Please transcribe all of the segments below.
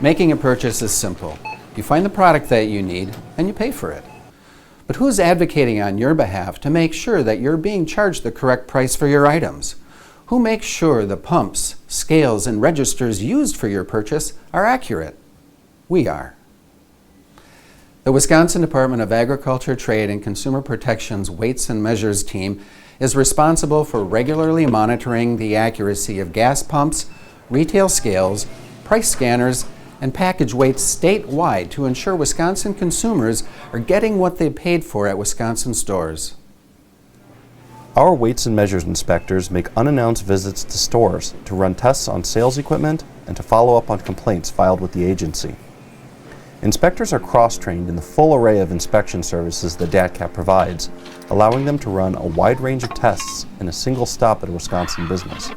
Making a purchase is simple. You find the product that you need and you pay for it. But who's advocating on your behalf to make sure that you're being charged the correct price for your items? Who makes sure the pumps, scales, and registers used for your purchase are accurate? We are. The Wisconsin Department of Agriculture, Trade, and Consumer Protection's Weights and Measures team is responsible for regularly monitoring the accuracy of gas pumps, retail scales, price scanners, and package weights statewide to ensure Wisconsin consumers are getting what they paid for at Wisconsin stores. Our weights and measures inspectors make unannounced visits to stores to run tests on sales equipment and to follow up on complaints filed with the agency. Inspectors are cross-trained in the full array of inspection services that DATCP provides, allowing them to run a wide range of tests in a single stop at a Wisconsin business.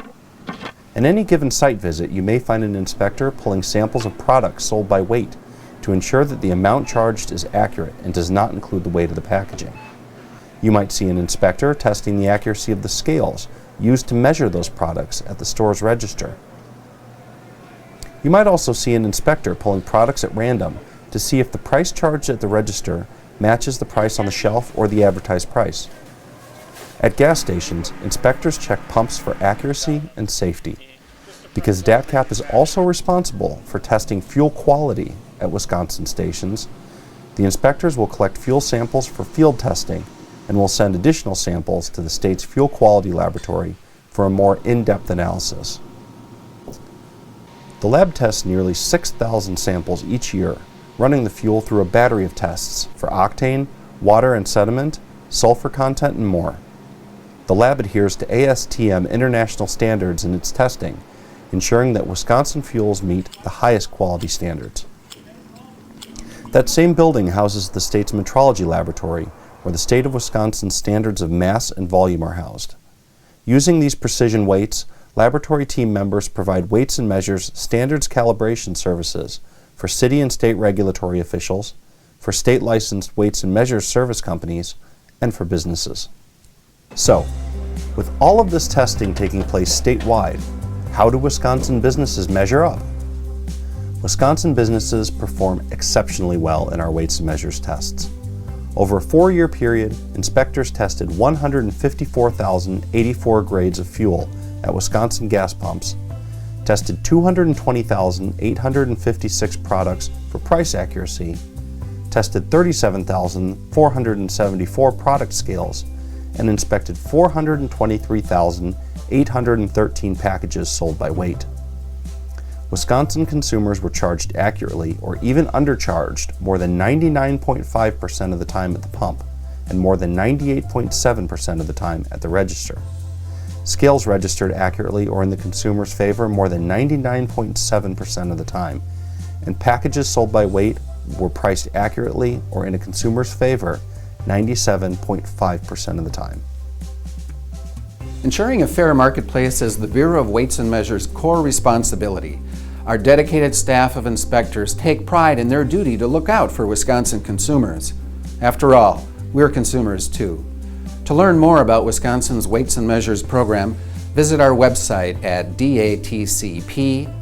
In any given site visit, you may find an inspector pulling samples of products sold by weight to ensure that the amount charged is accurate and does not include the weight of the packaging. You might see an inspector testing the accuracy of the scales used to measure those products at the store's register. You might also see an inspector pulling products at random to see if the price charged at the register matches the price on the shelf or the advertised price. At gas stations, inspectors check pumps for accuracy and safety. Because DATCP is also responsible for testing fuel quality at Wisconsin stations, the inspectors will collect fuel samples for field testing and will send additional samples to the state's fuel quality laboratory for a more in-depth analysis. The lab tests nearly 6,000 samples each year, running the fuel through a battery of tests for octane, water and sediment, sulfur content, and more. The lab adheres to ASTM international standards in its testing, ensuring that Wisconsin fuels meet the highest quality standards. That same building houses the state's metrology laboratory, where the state of Wisconsin's standards of mass and volume are housed. Using these precision weights, laboratory team members provide weights and measures standards calibration services for city and state regulatory officials, for state licensed weights and measures service companies, and for businesses. So, with all of this testing taking place statewide, how do Wisconsin businesses measure up? Wisconsin businesses perform exceptionally well in our weights and measures tests. Over a 4-year period, inspectors tested 154,084 grades of fuel at Wisconsin gas pumps, tested 220,856 products for price accuracy, tested 37,474 product scales, and inspected 423,813 packages sold by weight. Wisconsin consumers were charged accurately or even undercharged more than 99.5% of the time at the pump and more than 98.7% of the time at the register. Scales registered accurately or in the consumer's favor more than 99.7% of the time, and packages sold by weight were priced accurately or in a consumer's favor 97.5% of the time. Ensuring a fair marketplace is the Bureau of Weights and Measures' core responsibility. Our dedicated staff of inspectors take pride in their duty to look out for Wisconsin consumers. After all, we're consumers too. To learn more about Wisconsin's Weights and Measures program, visit our website at datcp.wi.gov.